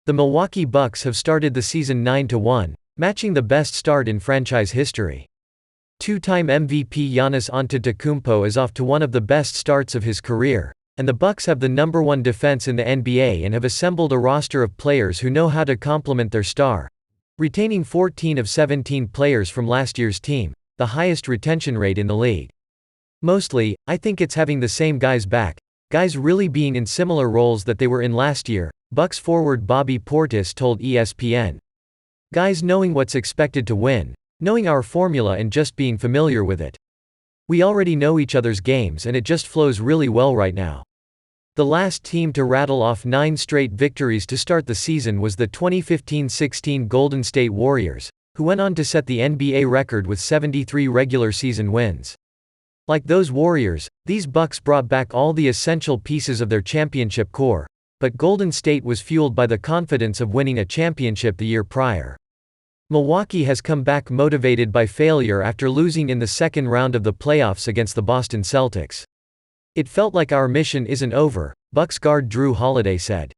The Milwaukee Bucks have started the season 9-1, matching the best start in franchise history. Two-time MVP Giannis Antetokounmpo is off to one of the best starts of his career, and the Bucks have the #1 defense in the NBA and have assembled a roster of players who know how to complement their star, retaining 14 of 17 players from last year's team, the highest retention rate in the league. Mostly, I think it's having the same guys back, guys really being in similar roles that they were in last year, Bucks forward Bobby Portis told ESPN. Guys knowing what's expected to win, knowing our formula and just being familiar with it. We already know each other's games and it just flows really well right now. The last team to rattle off 9 straight victories to start the season was the 2015-16 Golden State Warriors, who went on to set the NBA record with 73 regular season wins. Like those Warriors, these Bucks brought back all the essential pieces of their championship core, but Golden State was fueled by the confidence of winning a championship the year prior. Milwaukee has come back motivated by failure after losing in the second round of the playoffs against the Boston Celtics. "It felt like our mission isn't over," Bucks guard Drew Holiday said.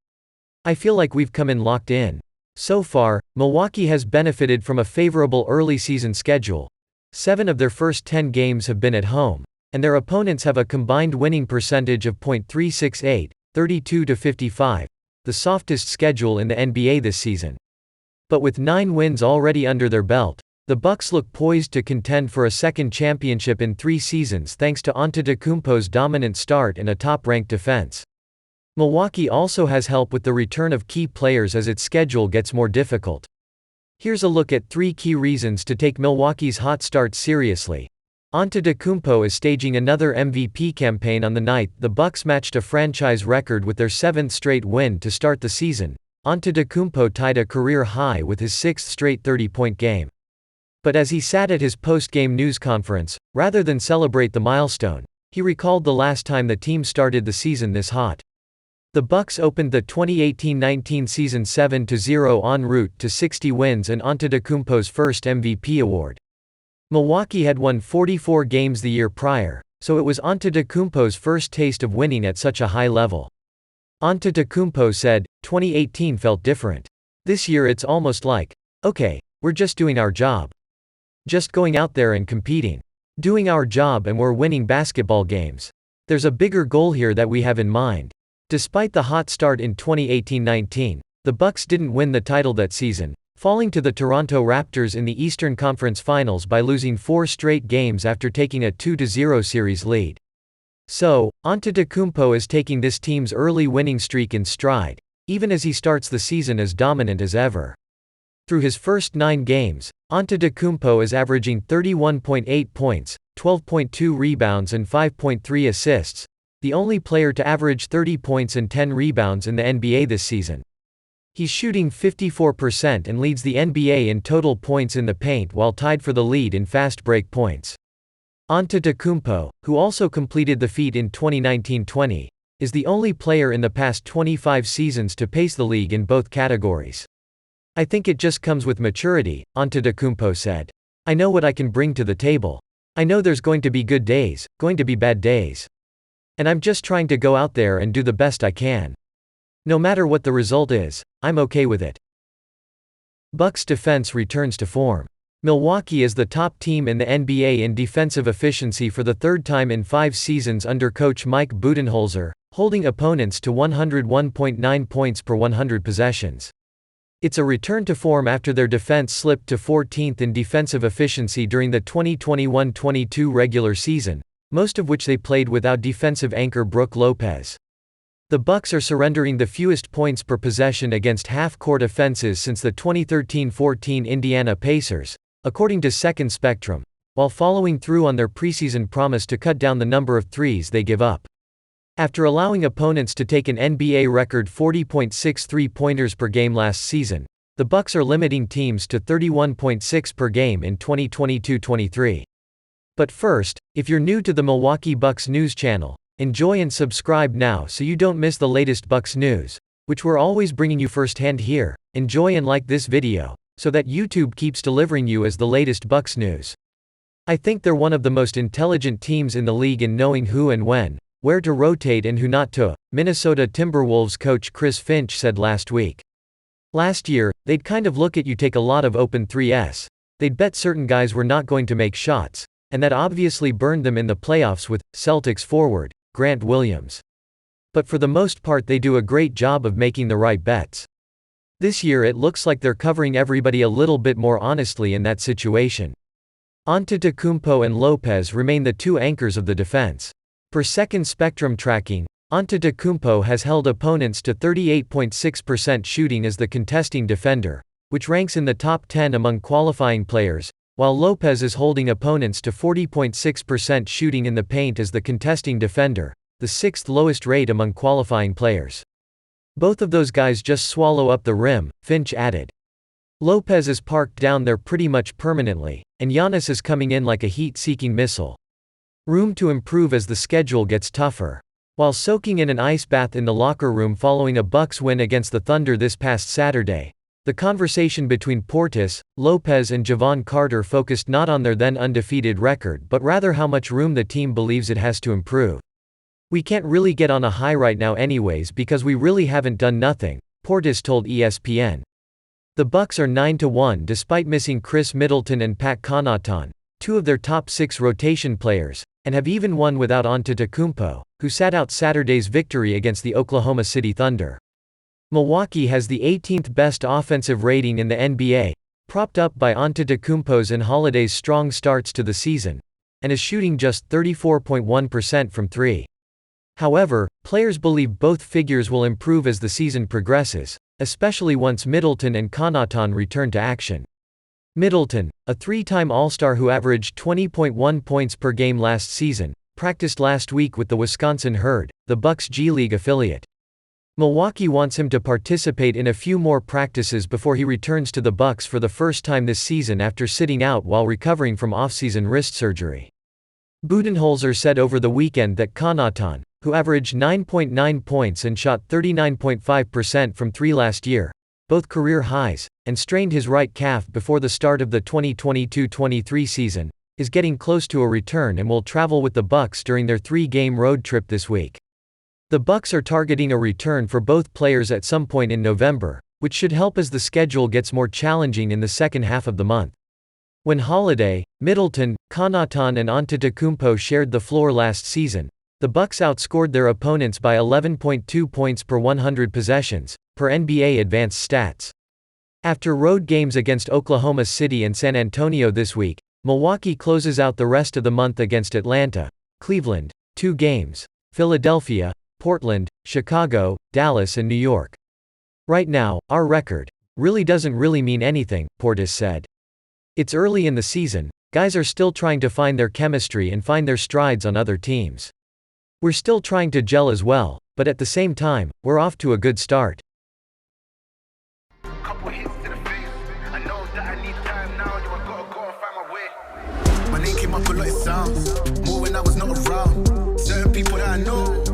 "I feel like we've come in locked in." So far, Milwaukee has benefited from a favorable early season schedule. 7 of their first 10 games have been at home, and their opponents have a combined winning percentage of .368, 32-55, the softest schedule in the NBA this season. But with 9 wins already under their belt, the Bucks look poised to contend for a second championship in 3 seasons thanks to Antetokounmpo's dominant start and a top-ranked defense. Milwaukee also has help with the return of key players as its schedule gets more difficult. Here's a look at 3 key reasons to take Milwaukee's hot start seriously. Antetokounmpo is staging another MVP campaign on the night the Bucks matched a franchise record with their 7th straight win to start the season. Antetokounmpo tied a career high with his 6th straight 30-point game. But as he sat at his post-game news conference, rather than celebrate the milestone, he recalled the last time the team started the season this hot. The Bucks opened the 2018-19 season 7-0 en route to 60 wins and Antetokounmpo's first MVP award. Milwaukee had won 44 games the year prior, so it was Antetokounmpo's first taste of winning at such a high level. Antetokounmpo said, "2018 felt different. This year it's almost like, okay, we're just doing our job. Just going out there and competing. Doing our job and we're winning basketball games. There's a bigger goal here that we have in mind." Despite the hot start in 2018-19, the Bucks didn't win the title that season, falling to the Toronto Raptors in the Eastern Conference Finals by losing 4 straight games after taking a 2-0 series lead. So, Antetokounmpo is taking this team's early winning streak in stride, even as he starts the season as dominant as ever. Through his first 9 games, Antetokounmpo is averaging 31.8 points, 12.2 rebounds and 5.3 assists, the only player to average 30 points and 10 rebounds in the NBA this season. He's shooting 54% and leads the NBA in total points in the paint while tied for the lead in fast break points. Antetokounmpo, who also completed the feat in 2019-20, is the only player in the past 25 seasons to pace the league in both categories. "I think it just comes with maturity," Antetokounmpo said. "I know what I can bring to the table. I know there's going to be good days, going to be bad days. And I'm just trying to go out there and do the best I can. No matter what the result is, I'm okay with it." Bucks defense returns to form. Milwaukee is the top team in the NBA in defensive efficiency for the 3rd time in 5 seasons under coach Mike Budenholzer, holding opponents to 101.9 points per 100 possessions. It's a return to form after their defense slipped to 14th in defensive efficiency during the 2021-22 regular season, most of which they played without defensive anchor Brook Lopez. The Bucks are surrendering the fewest points per possession against half-court offenses since the 2013-14 Indiana Pacers, according to Second Spectrum, while following through on their preseason promise to cut down the number of threes they give up. After allowing opponents to take an NBA record 40.6 three-pointers per game last season, the Bucks are limiting teams to 31.6 per game in 2022-23. But first, if you're new to the Milwaukee Bucks news channel, enjoy and subscribe now so you don't miss the latest Bucks news, which we're always bringing you firsthand here. Enjoy and like this video, so that YouTube keeps delivering you as the latest Bucks news. "I think they're one of the most intelligent teams in the league in knowing who and when, where to rotate and who not to," Minnesota Timberwolves coach Chris Finch said last week. Last year, they'd kind of look at you take a lot of open 3s. They'd bet certain guys were not going to make shots, and that obviously burned them in the playoffs with Celtics forward Grant Williams. But for the most part they do a great job of making the right bets. This year it looks like they're covering everybody a little bit more honestly in that situation. Antetokounmpo and Lopez remain the two anchors of the defense. Per second spectrum tracking, Antetokounmpo has held opponents to 38.6% shooting as the contesting defender, which ranks in the top 10 among qualifying players, while Lopez is holding opponents to 40.6% shooting in the paint as the contesting defender, the sixth lowest rate among qualifying players. Both of those guys just swallow up the rim, Finch added. Lopez is parked down there pretty much permanently, and Giannis is coming in like a heat-seeking missile. Room to improve as the schedule gets tougher. While soaking in an ice bath in the locker room following a Bucks win against the Thunder this past Saturday, the conversation between Portis, Lopez and Javon Carter focused not on their then undefeated record but rather how much room the team believes it has to improve. "We can't really get on a high right now anyways because we really haven't done nothing," Portis told ESPN. The Bucks are 9-1 despite missing Chris Middleton and Pat Connaughton, two of their top 6 rotation players, and have even won without Antetokounmpo, who sat out Saturday's victory against the Oklahoma City Thunder. Milwaukee has the 18th best offensive rating in the NBA, propped up by Antetokounmpo's and Holiday's strong starts to the season, and is shooting just 34.1% from 3. However, players believe both figures will improve as the season progresses, especially once Middleton and Connaughton return to action. Middleton, a 3-time All-Star who averaged 20.1 points per game last season, practiced last week with the Wisconsin Herd, the Bucks' G League affiliate. Milwaukee wants him to participate in a few more practices before he returns to the Bucks for the first time this season after sitting out while recovering from off-season wrist surgery. Budenholzer said over the weekend that Connaughton, who averaged 9.9 points and shot 39.5% from 3 last year, both career highs, and strained his right calf before the start of the 2022-23 season, is getting close to a return and will travel with the Bucks during their 3-game road trip this week. The Bucks are targeting a return for both players at some point in November, which should help as the schedule gets more challenging in the second half of the month. When Holiday, Middleton, Connaughton and Antetokounmpo shared the floor last season, the Bucks outscored their opponents by 11.2 points per 100 possessions, per NBA Advanced Stats. After road games against Oklahoma City and San Antonio this week, Milwaukee closes out the rest of the month against Atlanta, Cleveland, 2 games, Philadelphia, Portland, Chicago, Dallas and New York. "Right now, our record really doesn't really mean anything," Portis said. "It's early in the season, guys are still trying to find their chemistry and find their strides on other teams. We're still trying to gel as well, but at the same time, we're off to a good start." Couple hits to the face. I know that I need time now. You gotta go and find my way. My name came up a lot of sounds. More when I was not around. Certain people that I know.